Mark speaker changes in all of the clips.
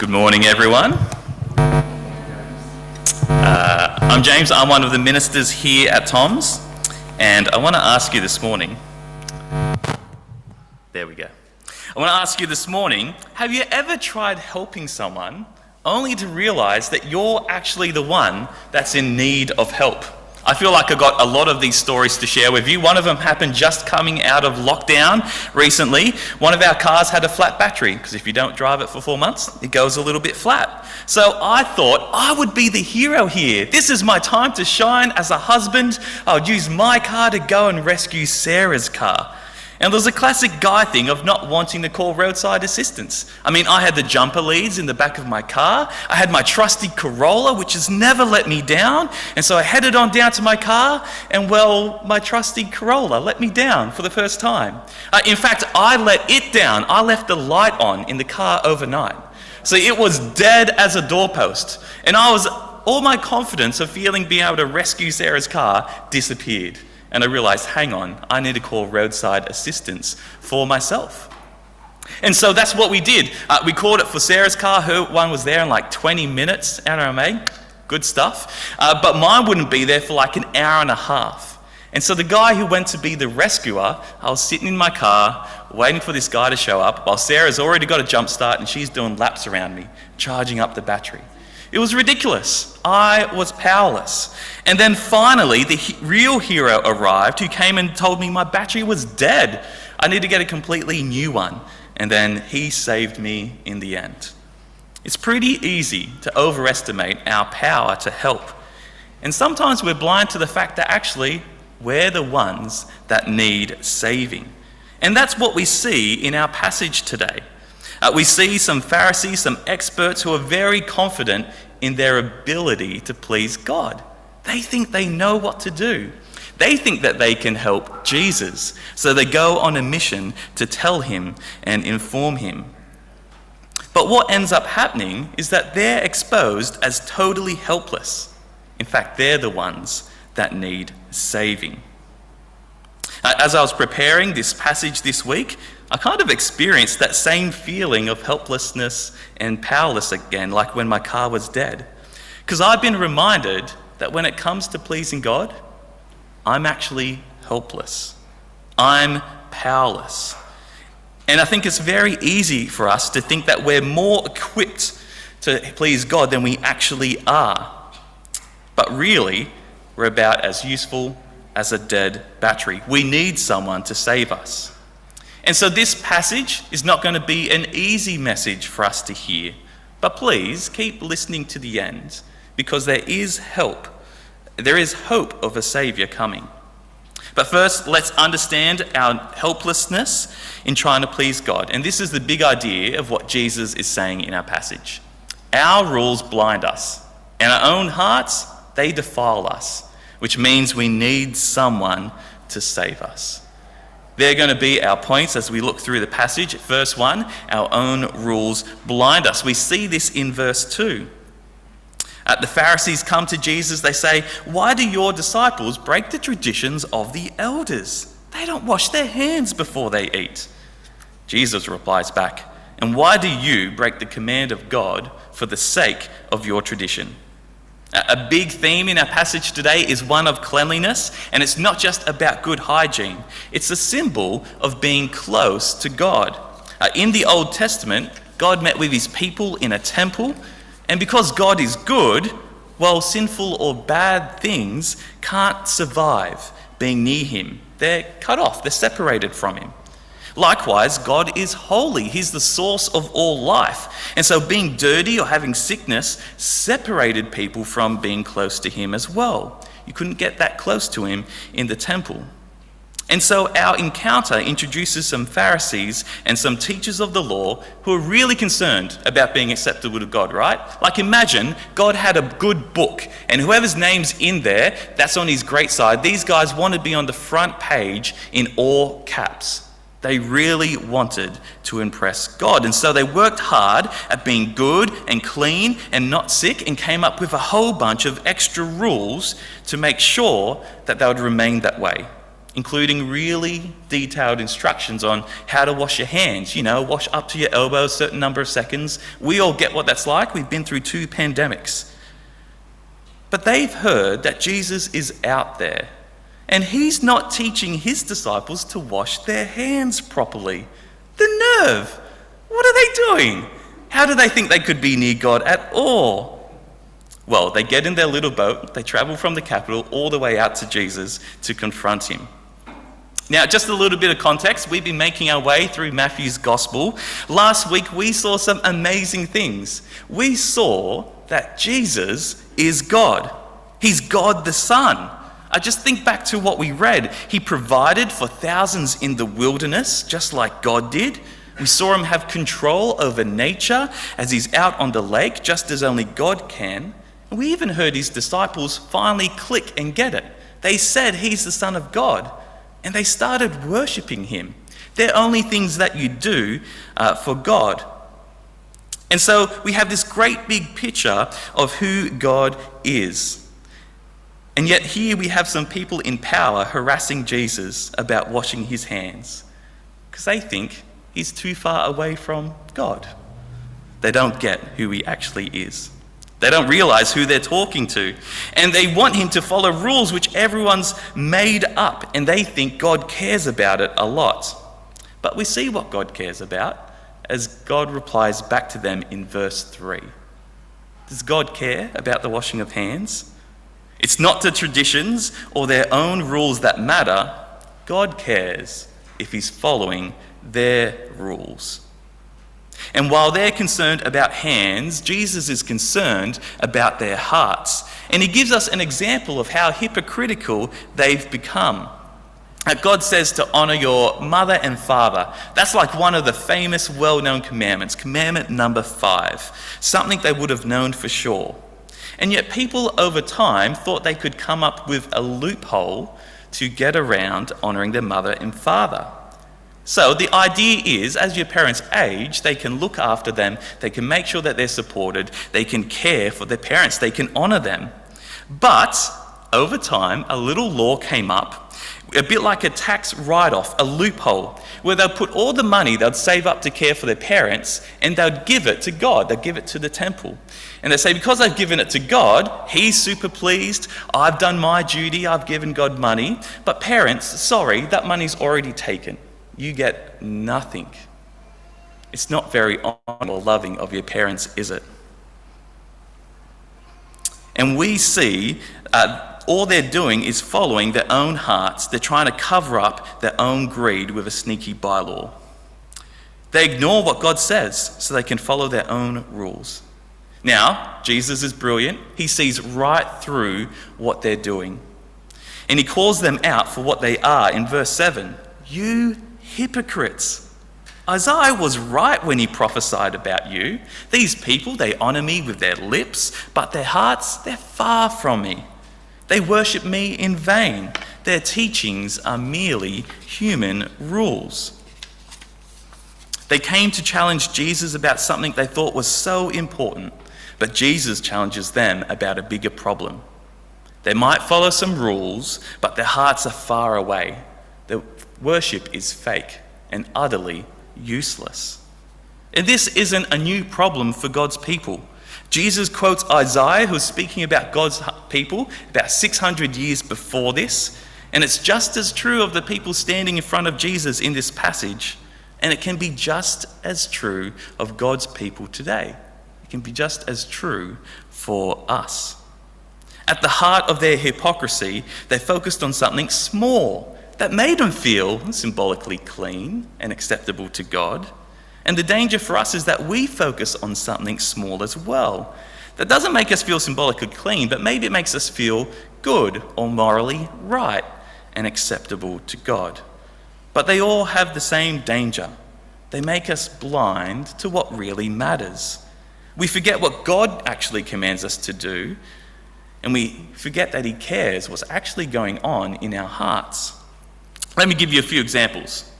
Speaker 1: Good morning, everyone. I'm James. I'm one of the ministers here at Tom's, and I want to ask you this morning. There we go. I want to ask you this morning, have you ever tried helping someone only to realize that you're actually the one that's in need of help? I feel like I've got a lot of these stories to share with you. One of them happened just coming out of lockdown recently. One of our cars had a flat battery, because if you don't drive it for 4 months, it goes a little bit flat. So I thought I would be the hero here. This is my time to shine as a husband. I would use my car to go and rescue Sarah's car. And there's a classic guy thing of not wanting to call roadside assistance. I mean, I had the jumper leads in the back of my car. I had my trusty Corolla, which has never let me down. And so I headed on down to my car, and well, my trusty Corolla let me down for the first time. In fact, I let it down. I left the light on in the car overnight. So it was dead as a doorpost. And all my confidence of being able to rescue Sarah's car disappeared. And I realized, hang on, I need to call roadside assistance for myself. And so that's what we did. We called it for Sarah's car. Her one was there in like 20 minutes, NRMA, good stuff. But mine wouldn't be there for like an hour and a half. And so the guy who went to be the rescuer, I was sitting in my car, waiting for this guy to show up, while Sarah's already got a jump start and she's doing laps around me, charging up the battery. It was ridiculous. I was powerless. And then finally, the real hero arrived, who came and told me my battery was dead. I need to get a completely new one. And then he saved me in the end. It's pretty easy to overestimate our power to help. And sometimes we're blind to the fact that actually we're the ones that need saving. And that's what we see in our passage today. We see some Pharisees, some experts who are very confident in their ability to please God. They think they know what to do. They think that they can help Jesus. So they go on a mission to tell him and inform him. But what ends up happening is that they're exposed as totally helpless. In fact, they're the ones that need saving. As I was preparing this passage this week, I kind of experienced that same feeling of helplessness and powerless again, like when my car was dead. Because I've been reminded that when it comes to pleasing God, I'm actually helpless. I'm powerless. And I think it's very easy for us to think that we're more equipped to please God than we actually are. But really, we're about as useful as a dead battery. We need someone to save us. And so this passage is not going to be an easy message for us to hear. But please keep listening to the end, because there is help. There is hope of a Saviour coming. But first, let's understand our helplessness in trying to please God. And this is the big idea of what Jesus is saying in our passage. Our rules blind us, and our own hearts, they defile us, which means we need someone to save us. They're going to be our points as we look through the passage. Verse 1, our own rules blind us. We see this in verse 2. The Pharisees come to Jesus. They say, "Why do your disciples break the traditions of the elders? They don't wash their hands before they eat." Jesus replies back, "And why do you break the command of God for the sake of your tradition?" A big theme in our passage today is one of cleanliness, and it's not just about good hygiene. It's a symbol of being close to God. In the Old Testament, God met with his people in a temple, and because God is good, well, sinful or bad things can't survive being near him. They're cut off, they're separated from him. Likewise, God is holy. He's the source of all life. And so being dirty or having sickness separated people from being close to him as well. You couldn't get that close to him in the temple. And so our encounter introduces some Pharisees and some teachers of the law who are really concerned about being acceptable to God, right? Like imagine God had a good book, and whoever's name's in there, that's on his great side. These guys want to be on the front page in all caps. They really wanted to impress God. And so they worked hard at being good and clean and not sick, and came up with a whole bunch of extra rules to make sure that they would remain that way. including really detailed instructions on how to wash your hands. Wash up to your elbow a certain number of seconds. We all get what that's like. We've been through 2 pandemics. But they've heard that Jesus is out there, and he's not teaching his disciples to wash their hands properly. The nerve! What are they doing? How do they think they could be near God at all? Well, they get in their little boat, they travel from the capital all the way out to Jesus to confront him. Now, just a little bit of context, we've been making our way through Matthew's Gospel. Last week, we saw some amazing things. We saw that Jesus is God. He's God the Son. I just think back to what we read. He provided for thousands in the wilderness, just like God did. We saw him have control over nature as he's out on the lake, just as only God can. And we even heard his disciples finally click and get it. They said he's the Son of God, and they started worshipping him. They're only things that you do for God. And so we have this great big picture of who God is. And yet here we have some people in power harassing Jesus about washing his hands because they think he's too far away from God. They don't get who he actually is. They don't realize who they're talking to. And they want him to follow rules which everyone's made up, and they think God cares about it a lot. But we see what God cares about as God replies back to them in verse 3. Does God care about the washing of hands? It's not the traditions or their own rules that matter. God cares if he's following their rules. And while they're concerned about hands, Jesus is concerned about their hearts. And he gives us an example of how hypocritical they've become. God says to honor your mother and father. That's like one of the famous, well-known commandments, commandment number 5, something they would have known for sure. And yet people over time thought they could come up with a loophole to get around honoring their mother and father. So the idea is, as your parents age, they can look after them, they can make sure that they're supported, they can care for their parents, they can honor them. But over time, a little law came up, a bit like a tax write-off, a loophole, where they'll put all the money they'd save up to care for their parents and they'd give it to God, they'd give it to the temple. And they say, because I've given it to God, he's super pleased, I've done my duty, I've given God money, but parents, sorry, that money's already taken. You get nothing. It's not very honorable or loving of your parents, is it? And we see all they're doing is following their own hearts. They're trying to cover up their own greed with a sneaky bylaw. They ignore what God says so they can follow their own rules. Now, Jesus is brilliant. He sees right through what they're doing. And he calls them out for what they are in verse 7. You hypocrites. Isaiah was right when he prophesied about you. These people, they honor me with their lips, but their hearts, they're far from me. They worship me in vain. Their teachings are merely human rules. They came to challenge Jesus about something they thought was so important, but Jesus challenges them about a bigger problem. They might follow some rules, but their hearts are far away. Their worship is fake and utterly useless. And this isn't a new problem for God's people. Jesus quotes Isaiah, who's speaking about God's people about 600 years before this, and it's just as true of the people standing in front of Jesus in this passage, and it can be just as true of God's people today. It can be just as true for us. At the heart of their hypocrisy, they focused on something small that made them feel symbolically clean and acceptable to God. And the danger for us is that we focus on something small as well. That doesn't make us feel symbolically clean, but maybe it makes us feel good or morally right and acceptable to God. But they all have the same danger. They make us blind to what really matters. We forget what God actually commands us to do, and we forget that he cares what's actually going on in our hearts. Let me give you a few examples.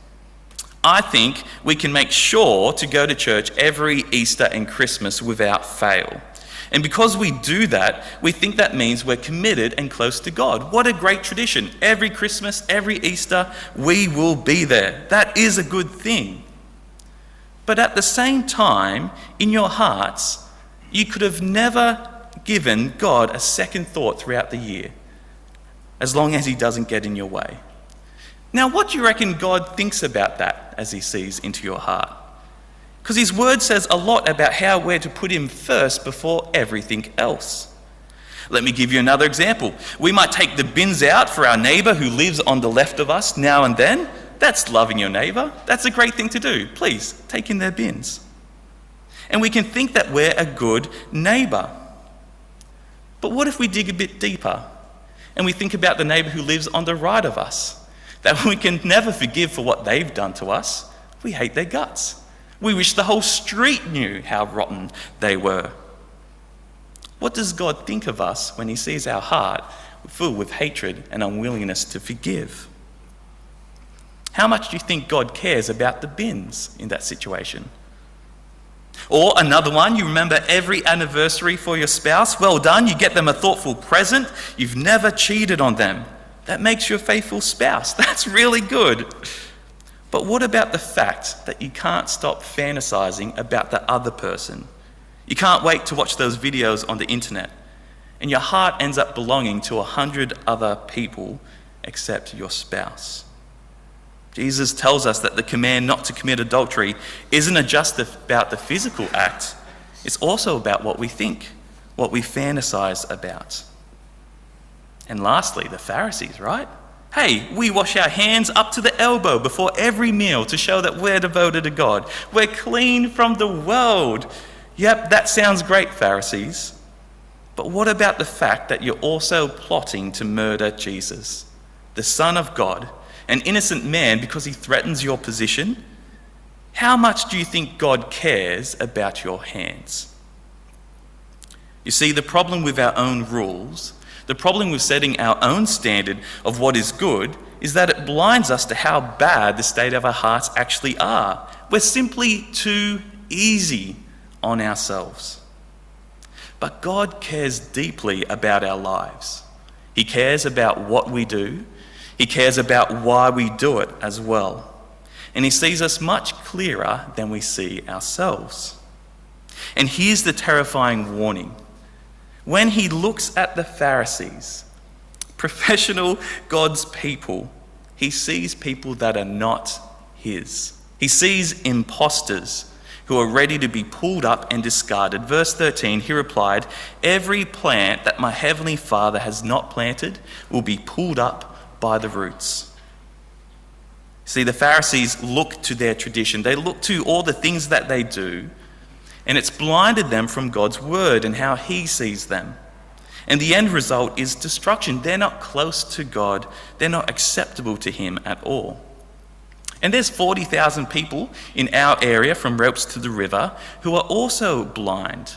Speaker 1: I think we can make sure to go to church every Easter and Christmas without fail. And because we do that, we think that means we're committed and close to God. What a great tradition. Every Christmas, every Easter, we will be there. That is a good thing. But at the same time, in your hearts, you could have never given God a second thought throughout the year, as long as he doesn't get in your way. Now, what do you reckon God thinks about that as he sees into your heart? Because his word says a lot about how we're to put him first before everything else. Let me give you another example. We might take the bins out for our neighbour who lives on the left of us now and then. That's loving your neighbour. That's a great thing to do. Please, take in their bins. And we can think that we're a good neighbour. But what if we dig a bit deeper and we think about the neighbour who lives on the right of us? That we can never forgive for what they've done to us. We hate their guts. We wish the whole street knew how rotten they were. What does God think of us when he sees our heart filled with hatred and unwillingness to forgive? How much do you think God cares about the bins in that situation? Or another one, you remember every anniversary for your spouse? Well done, you get them a thoughtful present. You've never cheated on them. That makes you a faithful spouse. That's really good. But what about the fact that you can't stop fantasizing about the other person? You can't wait to watch those videos on the internet, and your heart ends up belonging to 100 other people except your spouse. Jesus tells us that the command not to commit adultery isn't just about the physical act, it's also about what we think, what we fantasize about. And lastly, the Pharisees, right? Hey, we wash our hands up to the elbow before every meal to show that we're devoted to God. We're clean from the world. Yep, that sounds great, Pharisees. But what about the fact that you're also plotting to murder Jesus, the Son of God, an innocent man, because he threatens your position? How much do you think God cares about your hands? You see, the problem with our own rules, the problem with setting our own standard of what is good, is that it blinds us to how bad the state of our hearts actually are. We're simply too easy on ourselves. But God cares deeply about our lives. He cares about what we do. He cares about why we do it as well. And he sees us much clearer than we see ourselves. And here's the terrifying warning. When he looks at the Pharisees, professional God's people, he sees people that are not his. He sees imposters who are ready to be pulled up and discarded. Verse 13, he replied, "Every plant that my heavenly Father has not planted will be pulled up by the roots." See, the Pharisees look to their tradition. They look to all the things that they do, and it's blinded them from God's word and how he sees them. And the end result is destruction. They're not close to God. They're not acceptable to him at all. And there's 40,000 people in our area from Ropes to the river who are also blind,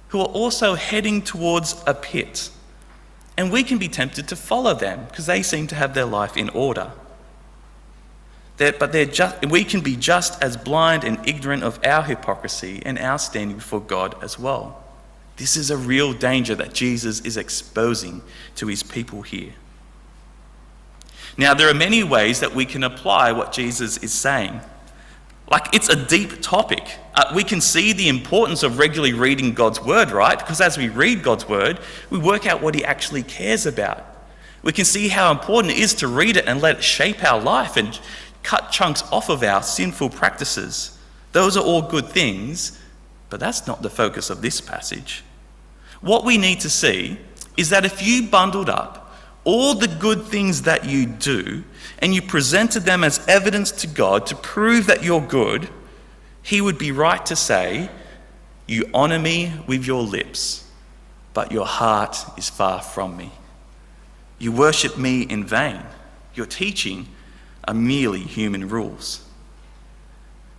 Speaker 1: who are also heading towards a pit. And we can be tempted to follow them because they seem to have their life in order. We can be just as blind and ignorant of our hypocrisy and our standing before God as well. This is a real danger that Jesus is exposing to his people here. Now, there are many ways that we can apply what Jesus is saying. Like, it's a deep topic. We can see the importance of regularly reading God's word, right? Because as we read God's word, we work out what he actually cares about. We can see how important it is to read it and let it shape our life and cut chunks off of our sinful practices. Those are all good things, but that's not the focus of this passage. What we need to see is that if you bundled up all the good things that you do and you presented them as evidence to God to prove that you're good, he would be right to say, "You honor me with your lips, but your heart is far from me. You worship me in vain. Your teaching are merely human rules."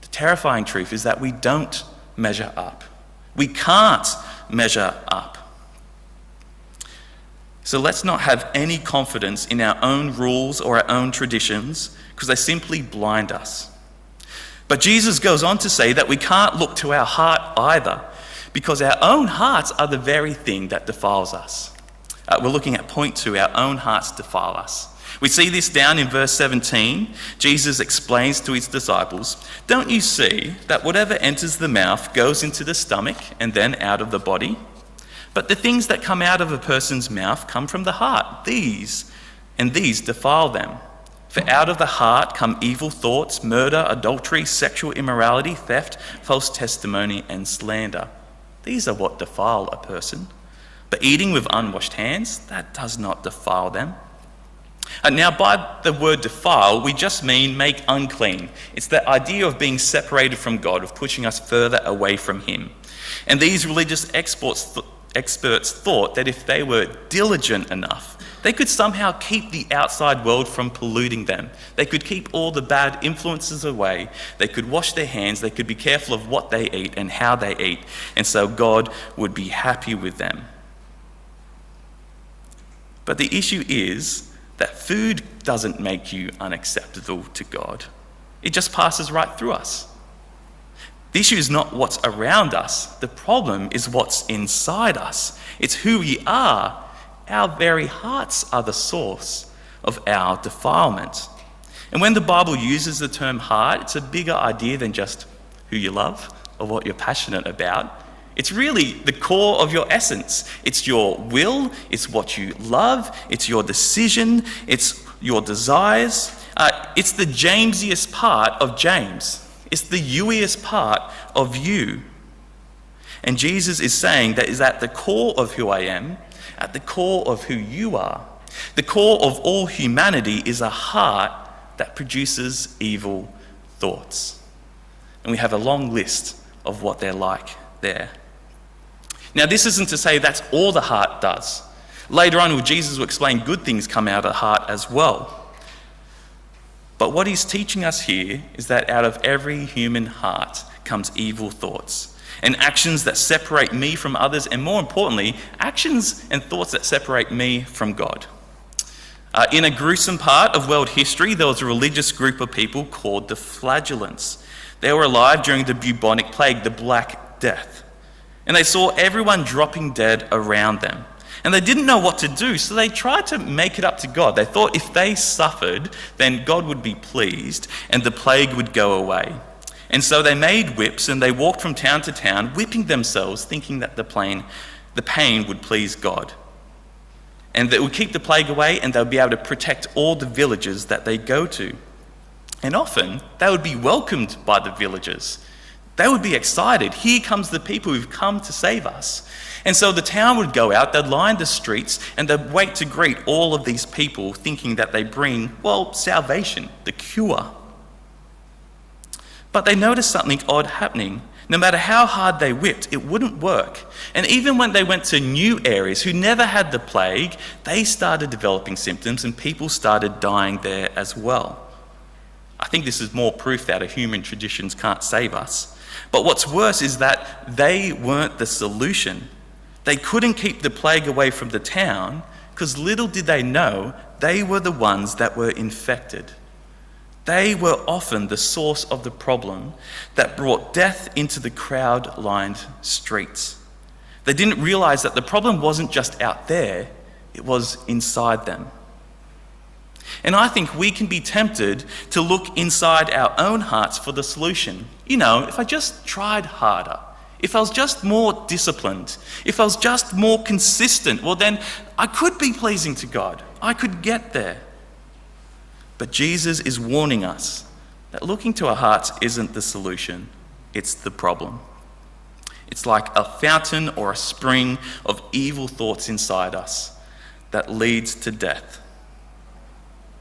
Speaker 1: The terrifying truth is that we don't measure up. We can't measure up. So let's not have any confidence in our own rules or our own traditions because they simply blind us. But Jesus goes on to say that we can't look to our heart either, because our own hearts are the very thing that defiles us. We're looking at point 2, our own hearts defile us. We see this down in verse 17. Jesus explains to his disciples, "Don't you see that whatever enters the mouth goes into the stomach and then out of the body? But the things that come out of a person's mouth come from the heart. These defile them. For out of the heart come evil thoughts, murder, adultery, sexual immorality, theft, false testimony, and slander. These are what defile a person. But eating with unwashed hands, that does not defile them." And now by the word defile, we just mean make unclean. It's the idea of being separated from God, of pushing us further away from him. And these religious experts thought that if they were diligent enough, they could somehow keep the outside world from polluting them. They could keep all the bad influences away. They could wash their hands. They could be careful of what they eat and how they eat. And so God would be happy with them. But the issue is that food doesn't make you unacceptable to God. It just passes right through us. The issue is not what's around us. The problem is what's inside us. It's who we are. Our very hearts are the source of our defilement. And when the Bible uses the term heart, it's a bigger idea than just who you love or what you're passionate about. It's really the core of your essence. It's your will, it's what you love, it's your decision, it's your desires. It's the Jamesiest part of James. It's the you-iest part of you. And Jesus is saying that is at the core of who I am, at the core of who you are. The core of all humanity is a heart that produces evil thoughts. And we have a long list of what they're like there. Now, this isn't to say that's all the heart does. Later on, Jesus will explain good things come out of the heart as well. But what he's teaching us here is that out of every human heart comes evil thoughts and actions that separate me from others, and more importantly, actions and thoughts that separate me from God. In a gruesome part of world history, there was a religious group of people called the Flagellants. They were alive during the bubonic plague, the Black Death. And they saw everyone dropping dead around them. And they didn't know what to do, so they tried to make it up to God. They thought if they suffered, then God would be pleased and the plague would go away. And so they made whips and they walked from town to town, whipping themselves, thinking that the pain would please God. And that would keep the plague away, and they would be able to protect all the villages that they go to. And often, they would be welcomed by the villagers. They would be excited. Here comes the people who've come to save us. And so the town would go out, they'd line the streets, and they'd wait to greet all of these people, thinking that they bring, salvation, the cure. But they noticed something odd happening. No matter how hard they whipped, it wouldn't work. And even when they went to new areas who never had the plague, they started developing symptoms and people started dying there as well. I think this is more proof that our human traditions can't save us. But what's worse is that they weren't the solution. They couldn't keep the plague away from the town because little did they know they were the ones that were infected. They were often the source of the problem that brought death into the crowd-lined streets. They didn't realize that the problem wasn't just out there, it was inside them. And I think we can be tempted to look inside our own hearts for the solution. If I just tried harder, if I was just more disciplined, if I was just more consistent, then I could be pleasing to God. I could get there. But Jesus is warning us that looking to our hearts isn't the solution, it's the problem. It's like a fountain or a spring of evil thoughts inside us that leads to death.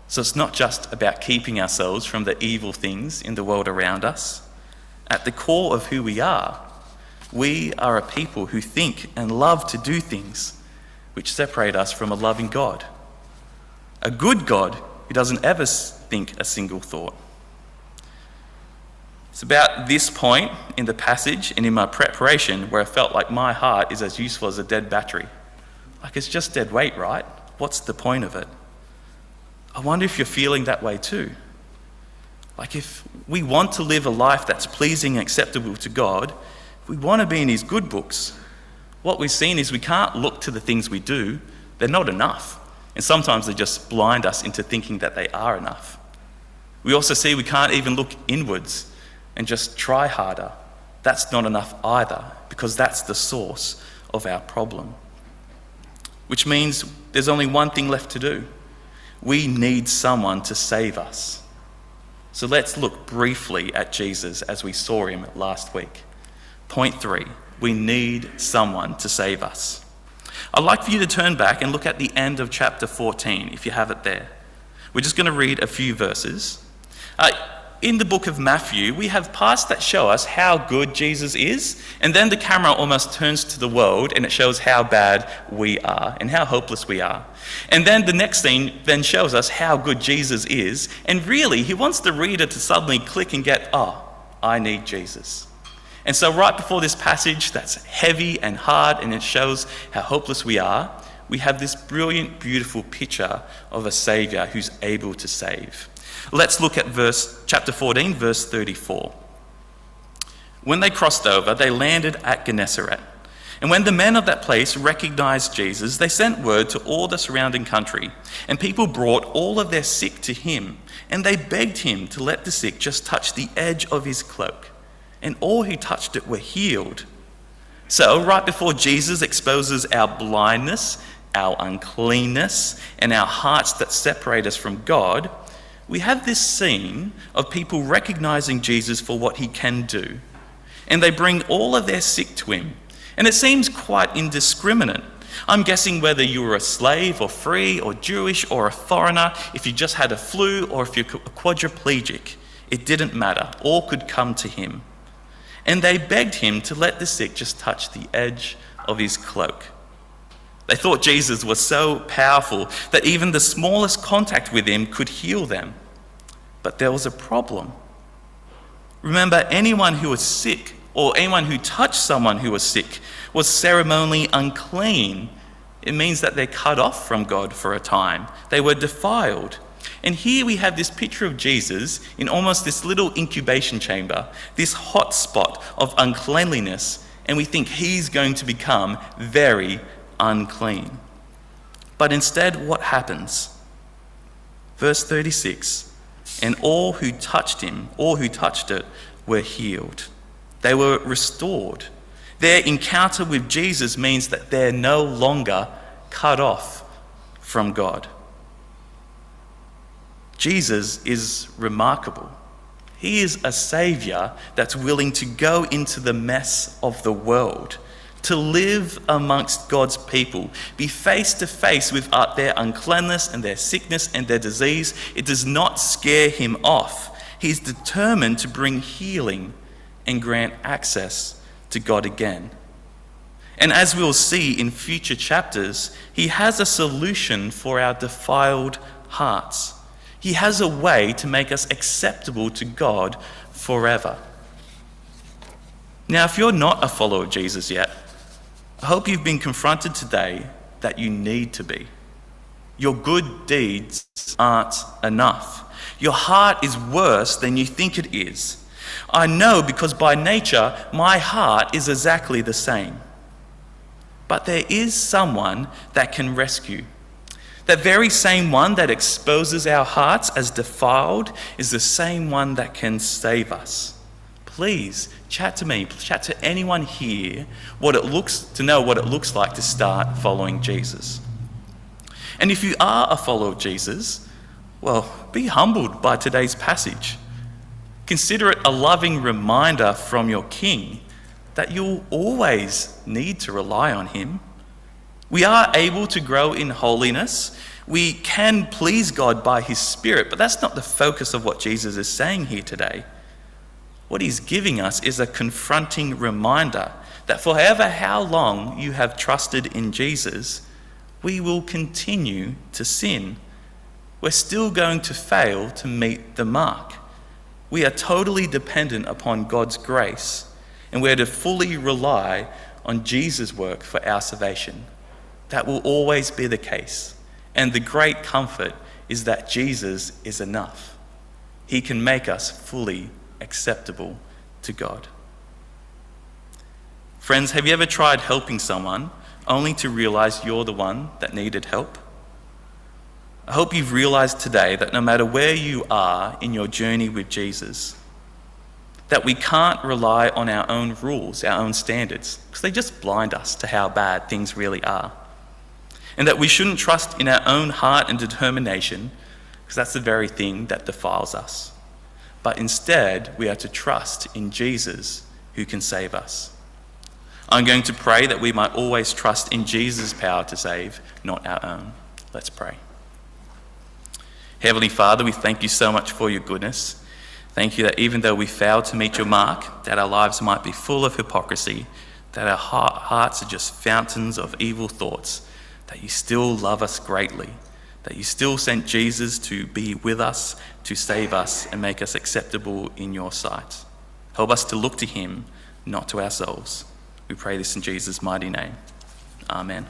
Speaker 1: So it's not just about keeping ourselves from the evil things in the world around us. At the core of who we are a people who think and love to do things which separate us from a loving God. A good God who doesn't ever think a single thought. It's about this point in the passage and in my preparation where I felt like my heart is as useful as a dead battery. Like it's just dead weight, right? What's the point of it? I wonder if you're feeling that way too. Like if we want to live a life that's pleasing and acceptable to God, If we want to be in his good books, what we've seen is we can't look to the things we do. They're not enough. And sometimes they just blind us into thinking that they are enough. We also see we can't even look inwards and just try harder. That's not enough either, because that's the source of our problem. Which means there's only one thing left to do. We need someone to save us. So let's look briefly at Jesus as we saw him last week. Point 3, we need someone to save us. I'd like for you to turn back and look at the end of chapter 14, if you have it there. We're just going to read a few verses. In the book of Matthew, we have parts that show us how good Jesus is, and then the camera almost turns to the world and it shows how bad we are and how hopeless we are. And then the next scene then shows us how good Jesus is, and really he wants the reader to suddenly click and get, oh, I need Jesus. And so right before this passage that's heavy and hard and it shows how hopeless we are, we have this brilliant, beautiful picture of a Saviour who's able to save. Let's look at chapter 14, verse 34. When they crossed over, they landed at Gennesaret. And when the men of that place recognized Jesus, they sent word to all the surrounding country. And people brought all of their sick to him. And they begged him to let the sick just touch the edge of his cloak. And all who touched it were healed. So right before Jesus exposes our blindness, our uncleanness, and our hearts that separate us from God, we have this scene of people recognizing Jesus for what he can do. And they bring all of their sick to him. And it seems quite indiscriminate. I'm guessing whether you were a slave or free or Jewish or a foreigner, if you just had a flu or if you're a quadriplegic, it didn't matter. All could come to him. And they begged him to let the sick just touch the edge of his cloak. They thought Jesus was so powerful that even the smallest contact with him could heal them. But there was a problem. Remember, anyone who was sick or anyone who touched someone who was sick was ceremonially unclean. It means that they're cut off from God for a time. They were defiled. And here we have this picture of Jesus in almost this little incubation chamber, this hot spot of uncleanliness, and we think he's going to become very unclean. But instead, what happens? Verse 36, and all who touched it, were healed. They were restored. Their encounter with Jesus means that they're no longer cut off from God. Jesus is remarkable. He is a Saviour that's willing to go into the mess of the world, to live amongst God's people, be face to face with their uncleanness and their sickness and their disease. It does not scare him off. He's determined to bring healing and grant access to God again. And as we'll see in future chapters, he has a solution for our defiled hearts. He has a way to make us acceptable to God forever. Now, if you're not a follower of Jesus yet, I hope you've been confronted today that you need to be. Your good deeds aren't enough. Your heart is worse than you think it is. I know because by nature, my heart is exactly the same. But there is someone that can rescue. That very same one that exposes our hearts as defiled is the same one that can save us. Please chat to me, chat to anyone here to know what it looks like to start following Jesus. And if you are a follower of Jesus, well, be humbled by today's passage. Consider it a loving reminder from your King that you'll always need to rely on him. We are able to grow in holiness. We can please God by his Spirit, but that's not the focus of what Jesus is saying here today. What he's giving us is a confronting reminder that for however how long you have trusted in Jesus, we will continue to sin. We're still going to fail to meet the mark. We are totally dependent upon God's grace, and we're to fully rely on Jesus' work for our salvation. That will always be the case. And the great comfort is that Jesus is enough. He can make us fully acceptable to God. Friends, have you ever tried helping someone only to realize you're the one that needed help? I hope you've realized today that no matter where you are in your journey with Jesus, that we can't rely on our own rules, our own standards, because they just blind us to how bad things really are. And that we shouldn't trust in our own heart and determination, because that's the very thing that defiles us. But instead, we are to trust in Jesus who can save us. I'm going to pray that we might always trust in Jesus' power to save, not our own. Let's pray. Heavenly Father, we thank you so much for your goodness. Thank you that even though we fail to meet your mark, that our lives might be full of hypocrisy, that our hearts are just fountains of evil thoughts, that you still love us greatly, that you still sent Jesus to be with us, to save us and make us acceptable in your sight. Help us to look to him, not to ourselves. We pray this in Jesus' mighty name. Amen.